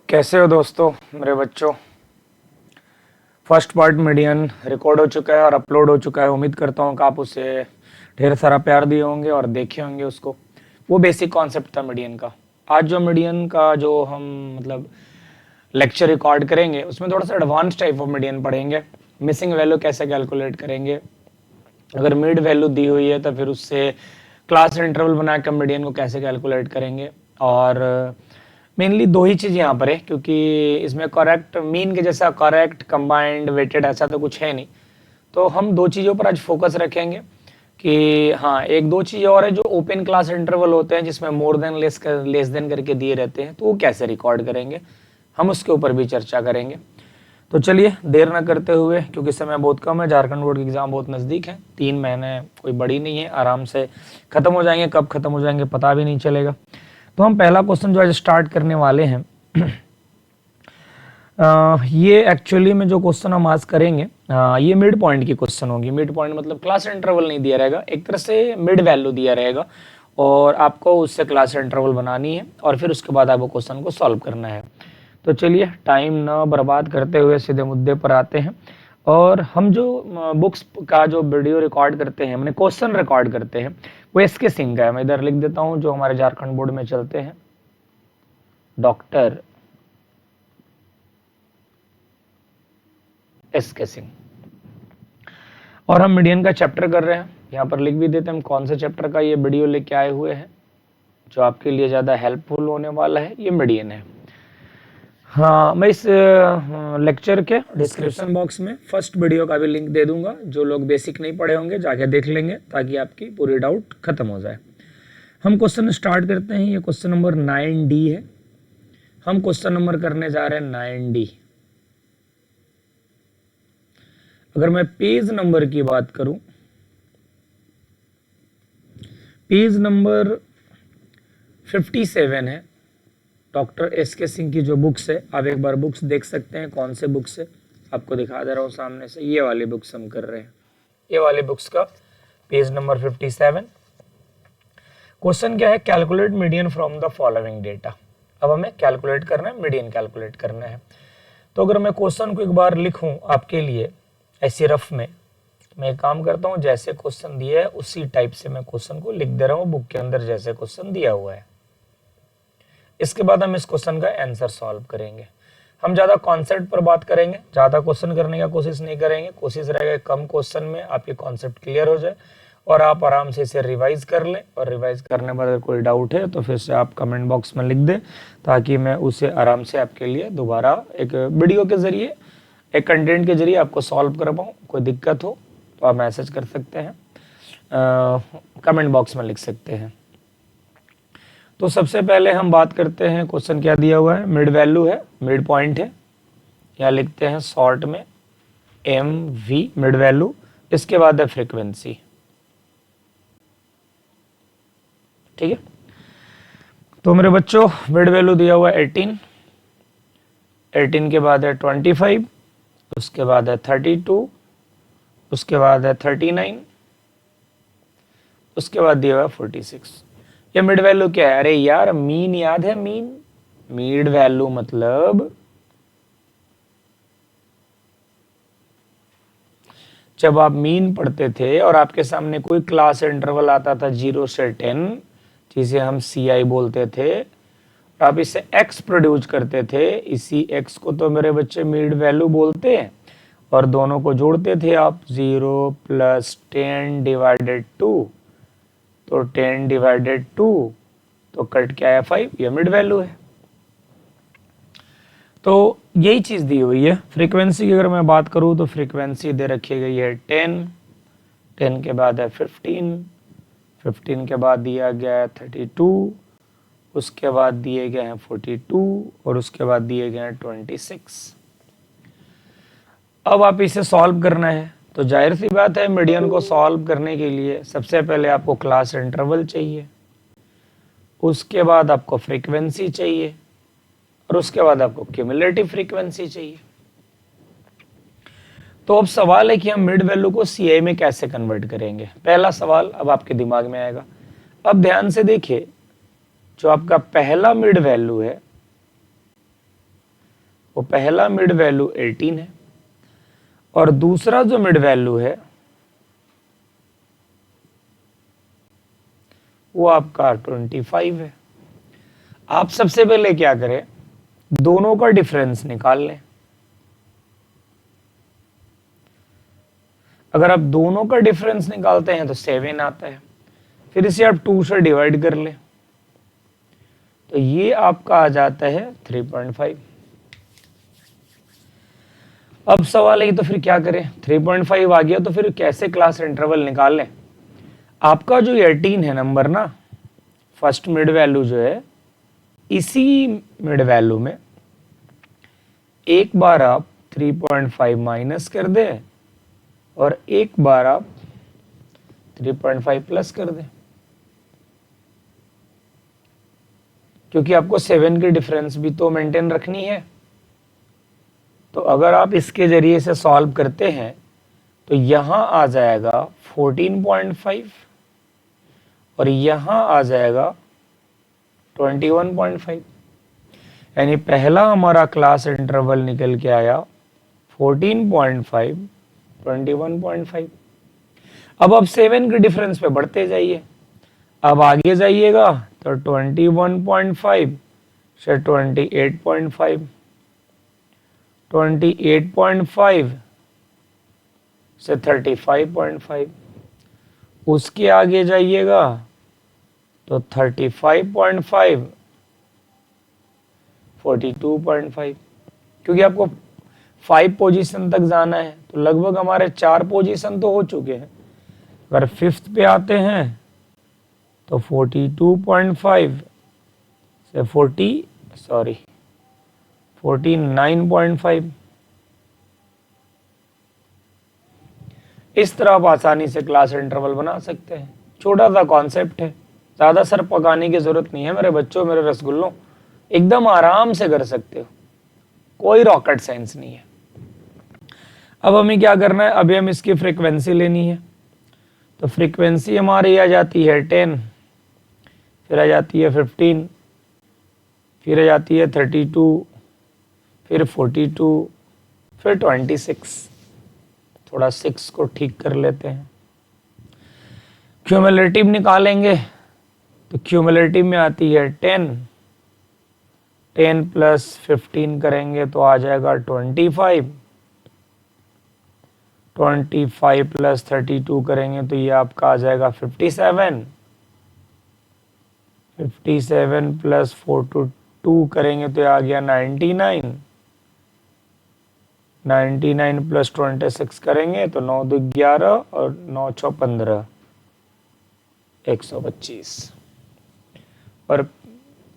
कैसे हो दोस्तों मेरे बच्चों। फर्स्ट पार्ट मीडियन रिकॉर्ड हो चुका है और अपलोड हो चुका है। उम्मीद करता हूँ कि आप उसे ढेर सारा प्यार दिए होंगे और देखे होंगे उसको। वो बेसिक कॉन्सेप्ट था मीडियन का। आज जो मीडियन का जो हम मतलब लेक्चर रिकॉर्ड करेंगे उसमें थोड़ा सा एडवांस टाइप ऑफ मीडियन पढ़ेंगे। मिसिंग वैल्यू कैसे कैलकुलेट करेंगे, अगर मिड वैल्यू दी हुई है तो फिर उससे क्लास इंटरवल बना के मीडियन को कैसे कैलकुलेट करेंगे। और मेनली दो ही चीज़ यहाँ पर है, क्योंकि इसमें करेक्ट मीन के जैसा करेक्ट कंबाइंड वेटेड ऐसा तो कुछ है नहीं। तो हम दो चीज़ों पर आज फोकस रखेंगे कि हाँ, एक दो चीज़ और है जो ओपन क्लास इंटरवल होते हैं जिसमें मोर देन लेस देन करके दिए रहते हैं, तो वो कैसे रिकॉर्ड करेंगे हम उसके ऊपर भी चर्चा करेंगे। तो चलिए देर ना करते हुए, क्योंकि समय बहुत कम है, झारखंड बोर्ड की एग्ज़ाम बहुत नज़दीक है, 3 महीने कोई बड़ी नहीं है, आराम से ख़त्म हो जाएंगे। कब ख़त्म हो जाएंगे पता भी नहीं चलेगा। तो हम पहला क्वेश्चन जो आज स्टार्ट करने वाले हैं ये एक्चुअली में जो क्वेश्चन हम आज करेंगे ये मिड पॉइंट की क्वेश्चन होगी। मिड पॉइंट मतलब क्लास इंटरवल नहीं दिया रहेगा, एक तरह से मिड वैल्यू दिया रहेगा और आपको उससे क्लास इंटरवल बनानी है और फिर उसके बाद आपको क्वेश्चन को सॉल्व करना है। तो चलिए टाइम ना बर्बाद करते हुए सीधे मुद्दे पर आते हैं। और हम जो बुक्स का जो वीडियो रिकॉर्ड करते हैं, मैंने क्वेश्चन रिकॉर्ड करते हैं, वो एसके सिंह का है। मैं इधर लिख देता हूँ जो हमारे झारखंड बोर्ड में चलते हैं, डॉक्टर एसके सिंह। और हम मीडियन का चैप्टर कर रहे हैं, यहाँ पर लिख भी देते हैं हम कौन से चैप्टर का ये वीडियो लेके आए हुए हैं जो आपके लिए ज़्यादा हेल्पफुल होने वाला है। ये मीडियन है। हाँ, मैं इस लेक्चर के डिस्क्रिप्शन बॉक्स में फर्स्ट वीडियो का भी लिंक दे दूंगा। जो लोग बेसिक नहीं पढ़े होंगे जाके देख लेंगे ताकि आपकी पूरी डाउट खत्म हो जाए। हम क्वेश्चन स्टार्ट करते हैं। ये क्वेश्चन नंबर 9D है। हम क्वेश्चन नंबर करने जा रहे हैं 9D। अगर मैं पेज नंबर की बात करूं, पेज नंबर 57 है। डॉक्टर एसके सिंह की जो बुक्स है, आप एक बार बुक्स देख सकते हैं कौन से बुक्स है, आपको दिखा दे रहा हूँ सामने से। ये वाली बुक्स हम कर रहे हैं, ये वाली बुक्स का पेज नंबर 57। क्वेश्चन क्या है, calculate median from the following data. अब हमें कैलकुलेट करना है, मीडियन कैलकुलेट करना है। तो अगर मैं क्वेश्चन को एक बार लिखूं आपके लिए ऐसे रफ में, मैं एक काम करता हूं, जैसे क्वेश्चन दिया है उसी टाइप से मैं क्वेश्चन को लिख दे रहा हूं बुक के अंदर जैसे क्वेश्चन दिया हुआ है। इसके बाद हम इस क्वेश्चन का आंसर सॉल्व करेंगे। हम ज़्यादा कॉन्सेप्ट पर बात करेंगे, ज़्यादा क्वेश्चन करने का कोशिश नहीं करेंगे। कोशिश रहेगा कम क्वेश्चन में आपके कॉन्सेप्ट क्लियर हो जाए और आप आराम से इसे रिवाइज कर लें। और रिवाइज करने पर अगर कोई डाउट है तो फिर से आप कमेंट बॉक्स में लिख दें ताकि मैं उसे आराम से आपके लिए दोबारा एक वीडियो के जरिए, एक कंटेंट के जरिए आपको सॉल्व कर पाऊँ। कोई दिक्कत हो तो आप मैसेज कर सकते हैं, कमेंट बॉक्स में लिख सकते हैं। तो सबसे पहले हम बात करते हैं, क्वेश्चन क्या दिया हुआ है, मिड वैल्यू है, मिड पॉइंट है। यहाँ लिखते हैं शॉर्ट में MV, मिड वैल्यू। इसके बाद है फ्रीक्वेंसी। ठीक है, तो मेरे बच्चों मिड वैल्यू दिया हुआ है 18, 18 के बाद है 25, उसके बाद है 32, उसके बाद है 39, उसके बाद दिया हुआ है 46। ये मिड वैल्यू क्या है? अरे यार मीन याद है, मीन। मिड वैल्यू मतलब जब आप मीन पढ़ते थे और आपके सामने कोई क्लास इंटरवल आता था 0 से 10, जिसे हम CI बोलते थे, और आप इससे x प्रोड्यूस करते थे, इसी x को तो मेरे बच्चे मिड वैल्यू बोलते हैं। और दोनों को जोड़ते थे आप, 0 + 10 / 2, तो 10 / 2 तो कट क्या है 5, ये मिड वैल्यू है। तो यही चीज दी हुई है। फ्रीक्वेंसी की अगर मैं बात करूं तो फ्रीक्वेंसी दे रखी गई है 10, 10 के बाद है 15, 15 के बाद दिया गया है 32, उसके बाद दिए गए हैं 42 और उसके बाद दिए गए हैं 26। अब आप इसे सॉल्व करना है तो जाहिर सी बात है मीडियन को सॉल्व करने के लिए सबसे पहले आपको क्लास इंटरवल चाहिए, उसके बाद आपको फ्रीक्वेंसी चाहिए और उसके बाद आपको क्यूमुलेटिव फ्रीक्वेंसी चाहिए। तो अब सवाल है कि हम मिड वैल्यू को CI में कैसे कन्वर्ट करेंगे। पहला सवाल अब आपके दिमाग में आएगा। अब ध्यान से देखिए, जो आपका पहला मिड वैल्यू है वो पहला मिड वैल्यू 18 है और दूसरा जो मिड वैल्यू है वो आपका 25 है। आप सबसे पहले क्या करें, दोनों का डिफरेंस निकाल लें। अगर आप दोनों का डिफरेंस निकालते हैं तो 7 आता है, फिर इसे आप 2 से डिवाइड कर लें तो ये आपका आ जाता है 3.5। अब सवाल है तो फिर क्या करें, 3.5 आ गया तो फिर कैसे क्लास इंटरवल निकाल लें। आपका जो 18 है नंबर ना, फर्स्ट मिड वैल्यू जो है, इसी मिड वैल्यू में एक बार आप 3.5 माइनस कर दें और एक बार आप 3.5 प्लस कर दें, क्योंकि आपको 7 की डिफरेंस भी तो मेंटेन रखनी है। तो अगर आप इसके जरिए से सॉल्व करते हैं तो यहां आ जाएगा 14.5 और यहां आ जाएगा 21.5, यानी पहला हमारा क्लास इंटरवल निकल के आया 14.5, 21.5। अब आप 7 के डिफरेंस पे बढ़ते जाइए, अब आगे जाइएगा तो 21.5 से 28.5, 28.5 से 35.5, उसके आगे जाइएगा तो 35.5, 42.5, क्योंकि आपको 5 पोजीशन तक जाना है तो लगभग हमारे 4 पोजीशन तो हो चुके हैं। अगर 5th पे आते हैं तो 42.5 से 49.5। इस तरह आप आसानी से क्लास इंटरवल बना सकते हैं। छोटा सा कॉन्सेप्ट है, ज़्यादा सर पकाने की ज़रूरत नहीं है मेरे बच्चों, मेरे रसगुल्लों, एकदम आराम से कर सकते हो, कोई रॉकेट साइंस नहीं है। अब हमें क्या करना है, अभी हम इसकी फ्रीक्वेंसी लेनी है। तो फ्रीक्वेंसी हमारी आ जाती है 10, फिर आ जाती है 15, फिर आ जाती है 32, फिर 42, फिर 26। थोड़ा 6 को ठीक कर लेते हैं। क्यूमुलेटिव निकालेंगे तो क्यूमुलेटिव में आती है 10, 10 प्लस 15 करेंगे तो आ जाएगा 25, 25 प्लस 32 करेंगे तो ये आपका आ जाएगा 57, 57 प्लस 42 करेंगे तो ये आ गया 99, 99 प्लस 26 करेंगे तो 9 2 11 और 9 6 15, 125, और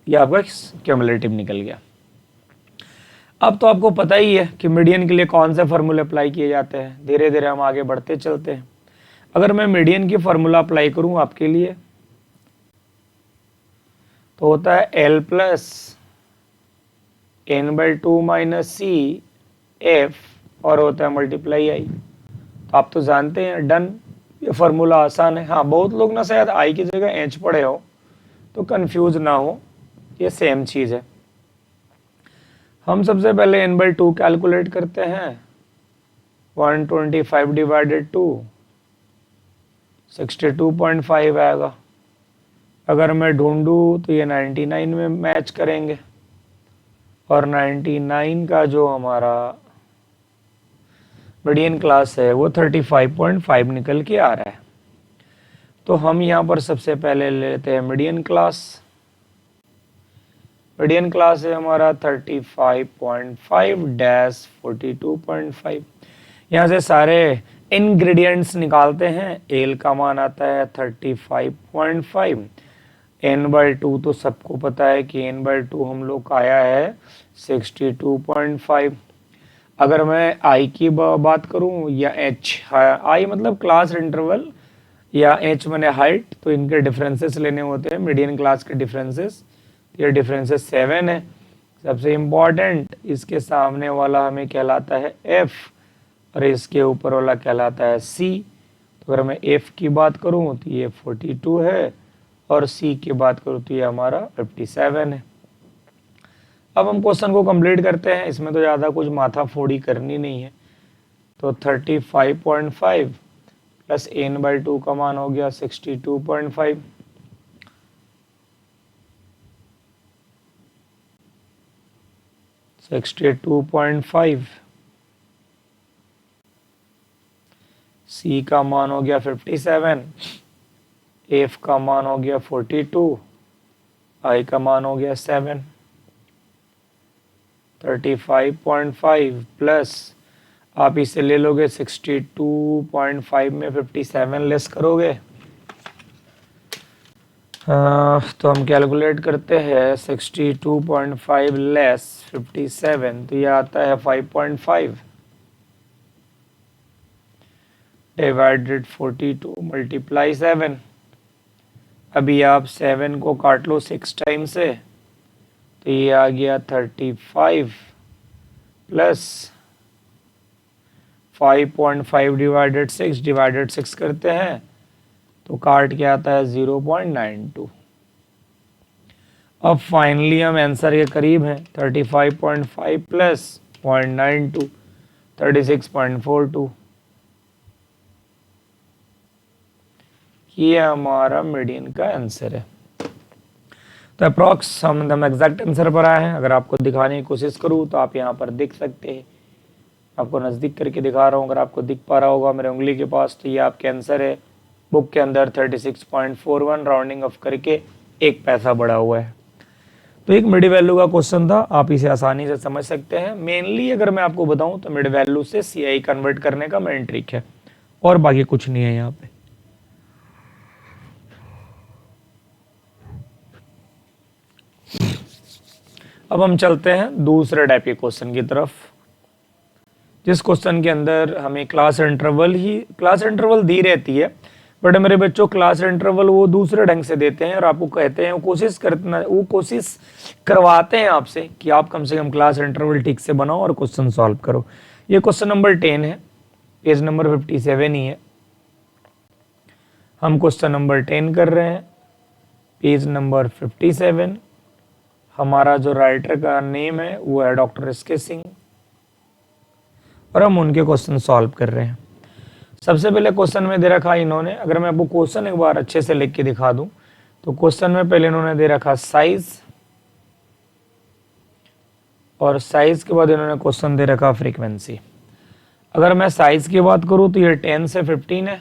ये आपका क्यूमुलेटिव निकल गया। अब तो आपको पता ही है कि मीडियन के लिए कौन से फार्मूले अप्लाई किए जाते हैं। धीरे धीरे हम आगे बढ़ते चलते हैं। अगर मैं मीडियन की फार्मूला अप्लाई करूं आपके लिए तो होता है L plus n/2 minus C F और होता है मल्टीप्लाई आई। तो आप तो जानते हैं, डन, ये फार्मूला आसान है। हाँ, बहुत लोग ना शायद आई की जगह एच पढ़े हो तो कंफ्यूज ना हो, ये सेम चीज़ है। हम सबसे पहले n/2 कैलकुलेट करते हैं। 125 डिवाइडेड 2 62.5 आएगा। अगर मैं ढूंढूं तो ये 99 में मैच करेंगे और 99 का जो हमारा मीडियन क्लास है वो 35.5 निकल के आ रहा है। तो हम यहाँ पर सबसे पहले लेते हैं मीडियन क्लास। मीडियन क्लास है हमारा 35.5 डैश 42.5। यहाँ से सारे इंग्रेडिएंट्स निकालते हैं। एल का मान आता है 35.5, n/2 तो सबको पता है कि n/2 हम लोग का आया है 62.5। अगर मैं आई की बात करूं या एच, आई मतलब क्लास इंटरवल या एच मैंने हाइट, तो इनके डिफरेंसेस लेने होते हैं, मीडियन क्लास के डिफरेंसेस। ये डिफरेंसेस 7 है। सबसे इम्पॉर्टेंट, इसके सामने वाला हमें कहलाता है एफ और इसके ऊपर वाला कहलाता है सी। तो अगर मैं एफ की बात करूं तो ये 42 है और सी की बात करूं तो ये हमारा 57 है। अब हम क्वेश्चन को कंप्लीट करते हैं, इसमें तो ज़्यादा कुछ माथा फोड़ी करनी नहीं है। तो 35.5 प्लस n/2 का मान हो गया 62.5, C का मान हो गया 57, F का मान हो गया 42, I का मान हो गया 7। 35.5 प्लस आप इसे ले लोगे 62.5 में 57 लेस करोगे, तो हम कैलकुलेट करते हैं 62.5 लेस 57, तो ये आता है 5.5 डिवाइडेड 42 मल्टीप्लाई 7। अभी आप 7 को काट लो 6 टाइम से, तो ये आ गया 35 प्लस 5.5 डिवाइडेड 6 करते हैं तो काट के आता है 0.92। अब फाइनली हम आंसर के करीब हैं, 35.5 प्लस 0.92 36.42। ये हमारा मीडियन का आंसर है। तो अप्रॉक्स हम एग्जैक्ट आंसर पर आए हैं। अगर आपको दिखाने की कोशिश करूँ तो आप यहाँ पर देख सकते हैं, आपको नज़दीक करके दिखा रहा हूँ, अगर आपको दिख पा रहा होगा मेरे उंगली के पास, तो ये आपके आंसर है। बुक के अंदर 36.41 राउंडिंग ऑफ करके 1 पैसा बढ़ा हुआ है। तो एक मिड वैल्यू का क्वेश्चन था, आप इसे आसानी से समझ सकते हैं। मेनली अगर मैं आपको बताऊं तो मिड वैल्यू से CI कन्वर्ट करने का मेन ट्रिक है, और बाकी कुछ नहीं है यहाँ पे। अब हम चलते हैं दूसरे टाइप के क्वेश्चन की तरफ, जिस क्वेश्चन के अंदर हमें क्लास इंटरवल दी रहती है, बट मेरे बच्चों क्लास इंटरवल वो दूसरे ढंग से देते हैं और आपको कहते हैं वो कोशिश करवाते हैं आपसे कि आप कम से कम क्लास इंटरवल ठीक से बनाओ और क्वेश्चन सॉल्व करो। ये क्वेश्चन नंबर 10 है, पेज नंबर 57 ही है। हम क्वेश्चन नंबर 10 कर रहे हैं, पेज नंबर 57। हमारा जो राइटर का नेम है वो है डॉक्टर एसके सिंह, और हम उनके क्वेश्चन सॉल्व कर रहे हैं। सबसे पहले क्वेश्चन में दे रखा इन्होंने, अगर मैं आपको क्वेश्चन एक बार अच्छे से लिख के दिखा दूं तो क्वेश्चन में पहले इन्होंने दे रखा साइज, और साइज के बाद इन्होंने क्वेश्चन दे रखा फ्रीक्वेंसी। अगर मैं साइज की बात करूं तो ये 10 से 15 है,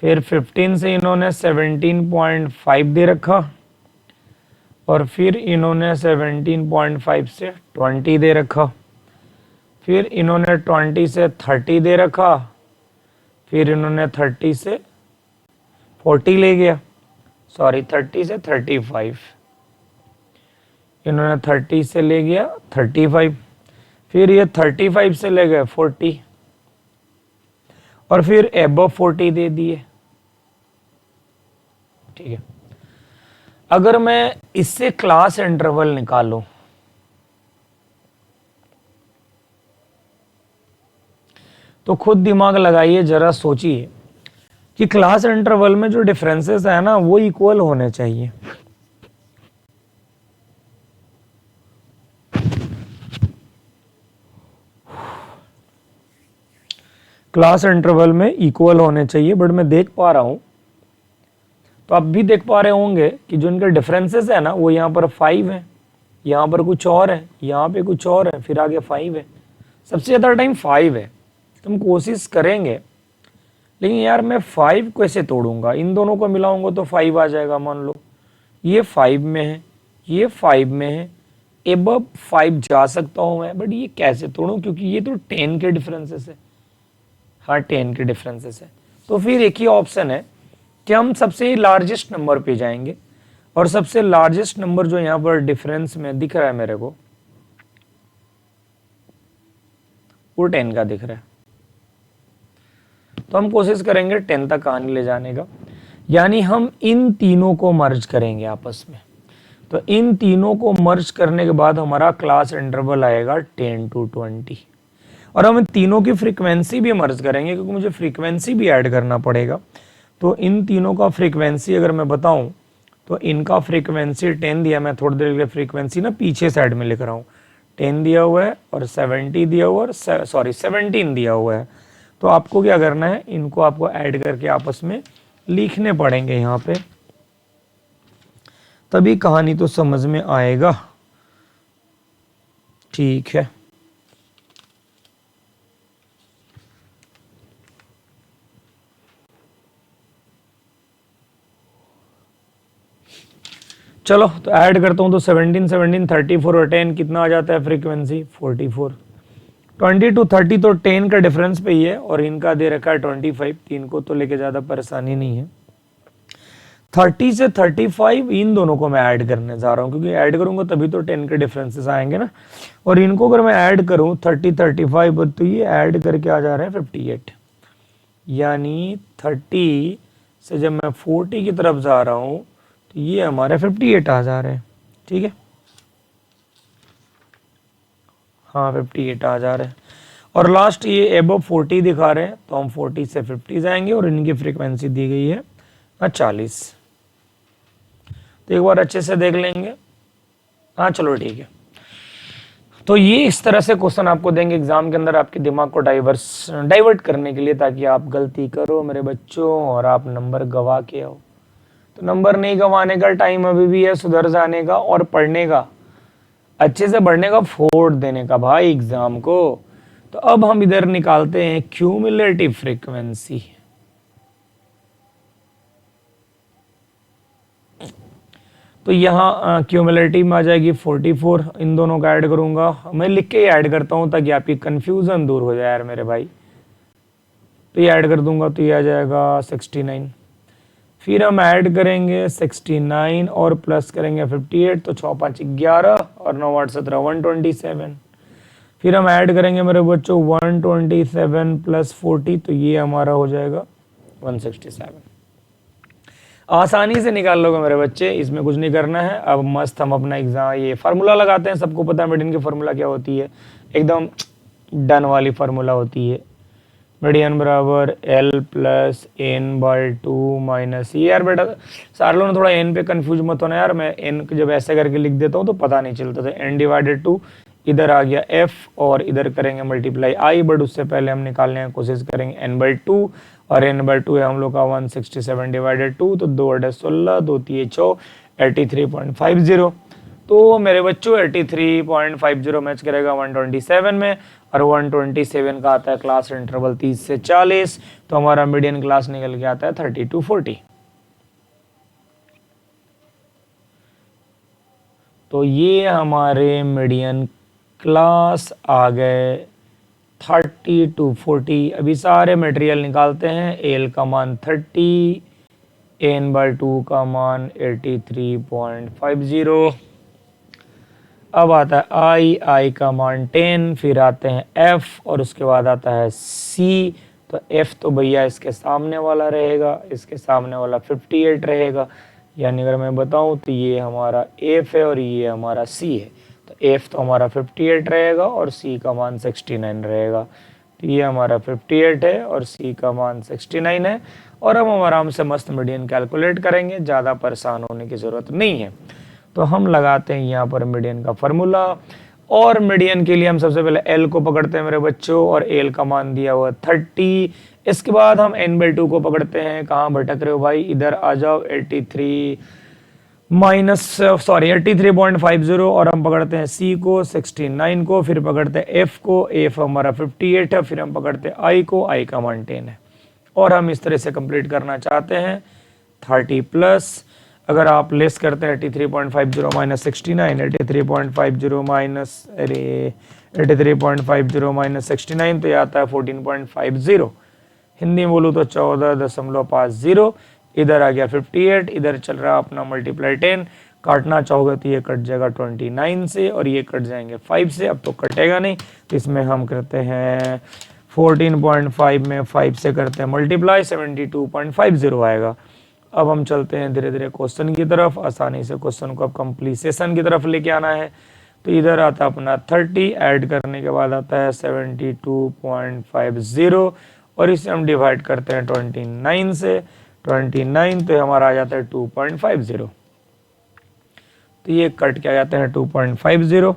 फिर 15 से इन्होंने 17.5 दे रखा, और फिर इन्होंने 17.5 से 20 दे रखा, फिर इन्होंने 20 से 30 दे रखा, फिर इन्होंने 30 से 40 ले गया, 30 से 35, इन्होंने 30 से ले गया 35, फिर ये 35 से ले गए 40, और फिर एबव 40 दे दिए। ठीक है, अगर मैं इससे क्लास इंटरवल निकालूं तो खुद दिमाग लगाइए, जरा सोचिए कि क्लास इंटरवल में जो डिफरेंसेस है ना वो इक्वल होने चाहिए। क्लास इंटरवल में इक्वल होने चाहिए, बट मैं देख पा रहा हूं, तो आप भी देख पा रहे होंगे कि जो इनके डिफरेंसेस है ना वो यहाँ पर 5 है, यहाँ पर कुछ और है, यहाँ पे कुछ और है, फिर आगे 5 है, सबसे ज़्यादा टाइम 5 है। तुम कोशिश करेंगे, लेकिन यार मैं 5 कैसे तोड़ूंगा, इन दोनों को मिलाऊंगा तो 5 आ जाएगा। मान लो ये 5 में है, ये 5 में है, एबव 5 जा सकता हूं मैं, बट ये कैसे तोड़ूं, क्योंकि ये तो 10 के डिफरेंसेस है। हाँ 10 के डिफरेंसेस है, तो फिर एक ही ऑप्शन है कि हम सबसे लार्जेस्ट नंबर पे जाएंगे, और सबसे लार्जेस्ट नंबर जो यहाँ पर डिफरेंस में दिख रहा है मेरे को वो 10 का दिख रहा है, तो हम कोशिश करेंगे 10 तक कहानी ले जाने का, यानी हम इन तीनों को मर्ज करेंगे आपस में। तो इन तीनों को मर्ज करने के बाद हमारा क्लास इंटरवल आएगा 10 to 20, और हम इन तीनों की फ्रीक्वेंसी भी मर्ज करेंगे क्योंकि मुझे फ्रीक्वेंसी भी ऐड करना पड़ेगा। तो इन तीनों का फ्रीक्वेंसी अगर मैं बताऊं तो इनका फ्रीक्वेंसी 10 दिया, मैं थोड़ी देर के लिए फ्रीक्वेंसी ना पीछे साइड में लिख रहा हूँ, 10 दिया हुआ है और 70 दिया हुआ है और 17 दिया हुआ है। तो आपको क्या करना है, इनको आपको ऐड करके आपस में लिखने पड़ेंगे यहाँ पे, तभी कहानी तो समझ में आएगा। ठीक है, चलो तो ऐड करता हूँ। तो 17 17 34 और 10 कितना आ जाता है फ्रीक्वेंसी 44। 20 to 30 तो 10 का डिफरेंस पे ही है और इनका दे रखा है 25, तीन को तो लेके ज़्यादा परेशानी नहीं है। 30 से 35 इन दोनों को मैं ऐड करने जा रहा हूँ, क्योंकि ऐड करूंगा तभी तो 10 के डिफरेंसेस आएंगे ना। और इनको अगर मैं ऐड करूँ 30 35 तो ये ऐड करके आ जा रहे हैं 58, यानी 30 से जब मैं 40 की तरफ जा रहा हूँ तो ये हमारे 58 आ जा रहे हैं। ठीक है, हाँ 58 आ जा रहे हैं। और लास्ट ये एबव 40 दिखा रहे हैं, तो हम 40 से 50 जाएंगे और इनकी फ्रीक्वेंसी दी गई है 40। तो एक बार अच्छे से देख लेंगे। हाँ चलो ठीक है। तो ये इस तरह से क्वेश्चन आपको देंगे एग्जाम के अंदर आपके दिमाग को डाइवर्ट करने के लिए, ताकि आप गलती करो मेरे बच्चों और आप नंबर गवा के आओ। तो नंबर नहीं गंवाने का टाइम अभी भी है, सुधर जाने का और पढ़ने का, अच्छे से पढ़ने का, फोड़ देने का भाई एग्जाम को। तो अब हम इधर निकालते हैं क्यूमुलेटिव फ्रीक्वेंसी। तो यहाँ क्यूमुलेटिव में आ जाएगी 44, इन दोनों का ऐड करूंगा, मैं लिख के ही ऐड करता हूं ताकि आपकी कंफ्यूजन दूर हो जाए यार मेरे भाई। तो ये ऐड कर दूंगा तो ये आ जाएगा 69। फिर हम ऐड करेंगे 69 और प्लस करेंगे 58, तो 6 5 11 और 9 8 17 127। फिर हम ऐड करेंगे मेरे बच्चों 127 प्लस 40, तो ये हमारा हो जाएगा 167। आसानी से निकाल लोगे मेरे बच्चे, इसमें कुछ नहीं करना है। अब मस्त हम अपना एग्जाम ये फार्मूला लगाते हैं। सबको पता है मीडियन की फार्मूला क्या होती है, एकदम डन वाली फार्मूला होती है। मीडियन बराबर L plus N by 2 minus ये। यार बेटा सारे लोग थोड़ा n पे कंफ्यूज मत होना यार, मैं n जब ऐसे करके लिख देता हूँ तो पता नहीं चलता। तो n डिवाइडेड 2, इधर आ गया f और इधर करेंगे मल्टीप्लाई i, बट उससे पहले हम निकालने की कोशिश करेंगे n बाई 2, और n बाई 2 है हम लोग का 167 डिवाइडेड 2, तो 2 8 16 2 3 6 83.50। तो मेरे बच्चों 83.50 मैच करेगा 127 में, और 127 का आता है क्लास इंटरवल 30 से 40, तो हमारा मीडियन क्लास निकल के आता है 30 to 40। तो ये हमारे मीडियन क्लास आ गए 30 to 40। अभी सारे मटेरियल निकालते हैं। एल का मान 30, एन बाई 2 का मान 83.50, अब आता है आई का मान 10, फिर आते हैं एफ और उसके बाद आता है सी। तो एफ तो भैया इसके सामने वाला रहेगा, इसके सामने वाला 58 रहेगा, यानी अगर मैं बताऊं तो ये हमारा एफ है और ये हमारा सी है। तो एफ तो हमारा 58 रहेगा और सी का मान 69 रहेगा। तो ये हमारा 58 है और सी का मान 69 है। और अब हम आराम से मस्त मीडियन कैलकुलेट करेंगे, ज़्यादा परेशान होने की ज़रूरत नहीं है। तो हम लगाते हैं यहाँ पर मीडियन का फॉर्मूला, और मीडियन के लिए हम सबसे पहले एल को पकड़ते हैं मेरे बच्चों, और एल का मान दिया हुआ 30। इसके बाद हम एन बाई 2 को पकड़ते हैं। कहाँ भटक रहे हो भाई, इधर आ जाओ। 83.50, और हम पकड़ते हैं सी को 69 को, फिर पकड़ते हैं एफ को, एफ हमारा 58 है, फिर हम पकड़ते हैं आई को, आई का मान 10 है। और हम इस तरह से कंप्लीट करना चाहते हैं 30 प्लस, अगर आप लेस करते हैं 83.50 माइनस 69, 83.50 माइनस 69, तो ये आता है 14.50। हिंदी में बोलूँ तो 14.50। इधर आ गया 58, इधर चल रहा अपना मल्टीप्लाई 10। काटना चाहोगे तो ये कट जाएगा 29 से और ये कट जाएंगे 5 से। अब तो कटेगा नहीं, तो इसमें हम करते हैं 14.5 में 5 से करते हैं मल्टीप्लाई, 72.50 आएगा। अब हम चलते हैं धीरे धीरे क्वेश्चन की तरफ। आसानी से क्वेश्चन को अब कंप्लीसेशन की तरफ लेके आना है। तो इधर आता है अपना 30, ऐड करने के बाद आता है 72.50, और इसे हम डिवाइड करते हैं 29 से। 29 तो हमारा आ जाता है 2.50। तो ये कट क्या जाते हैं 2.50।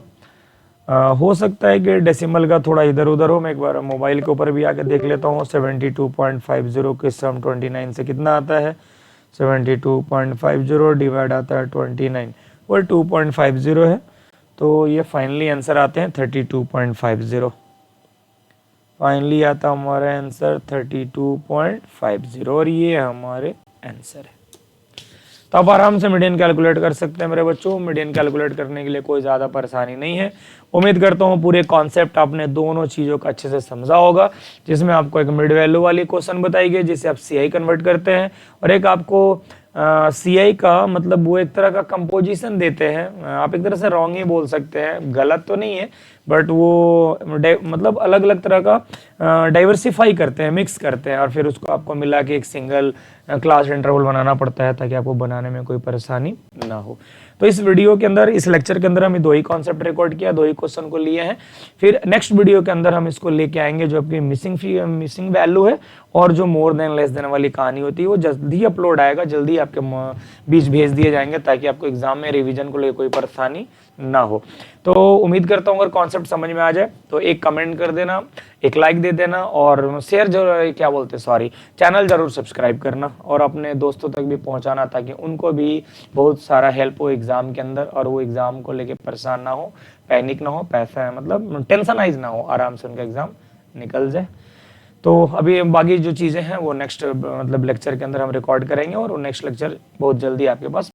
हो सकता है कि डेसिमल का थोड़ा इधर उधर हो, मैं एक बार मोबाइल के ऊपर भी आके देख लेता हूँ। 72.50 के सम 29 से कितना आता है, 72.50 डिवाइड आता है 29 और 2.50 है, तो ये फाइनली आंसर आते हैं 32.50। फाइनली आता हमारा आंसर 32.50 और ये हमारे आंसर है। तो आप आराम से मीडियन कैलकुलेट कर सकते हैं मेरे बच्चों। मीडियन कैलकुलेट करने के लिए कोई ज़्यादा परेशानी नहीं है। उम्मीद करता हूँ पूरे कॉन्सेप्ट आपने दोनों चीज़ों का अच्छे से समझा होगा, जिसमें आपको एक मिड वैल्यू वाली क्वेश्चन बताई गई जिसे आप सीआई कन्वर्ट करते हैं, और एक आपको सीआई का मतलब वो एक तरह का कंपोजिशन देते हैं। आप एक तरह से रॉन्ग ही बोल सकते हैं, गलत तो नहीं है, बट वो मतलब अलग अलग तरह का डाइवर्सिफाई करते हैं, मिक्स करते हैं, और फिर उसको आपको मिला के एक सिंगल क्लास इंटरवल बनाना पड़ता है ताकि आपको बनाने में कोई परेशानी ना हो। तो इस वीडियो के अंदर, इस लेक्चर के अंदर हम दो ही कॉन्सेप्ट रिकॉर्ड किया, दो ही क्वेश्चन को लिए हैं। फिर नेक्स्ट वीडियो के अंदर हम इसको लेके आएंगे जो आपकी मिसिंग वैल्यू है और जो मोर देन लेस देन वाली कहानी होती है, वो जल्दी अपलोड आएगा, जल्दी आपके बीच भेज दिए जाएंगे ताकि आपको एग्जाम में रिवीजन को लेकर कोई परेशानी ना हो। तो उम्मीद करता हूँ अगर कॉन्सेप्ट समझ में आ जाए तो एक कमेंट कर देना, एक लाइक दे देना और शेयर जरूर, क्या बोलते हैं सॉरी, चैनल जरूर सब्सक्राइब करना और अपने दोस्तों तक भी पहुंचाना ताकि उनको भी बहुत सारा हेल्प हो एग्जाम के अंदर और वो एग्जाम को लेके परेशान ना हो, पैनिक ना हो, पैसा मतलब टेंशनाइज ना हो, आराम से उनका एग्जाम निकल जाए। तो अभी बाकी जो चीज़ें हैं वो नेक्स्ट मतलब लेक्चर के अंदर हम रिकॉर्ड करेंगे और वो नेक्स्ट लेक्चर बहुत जल्दी आपके पास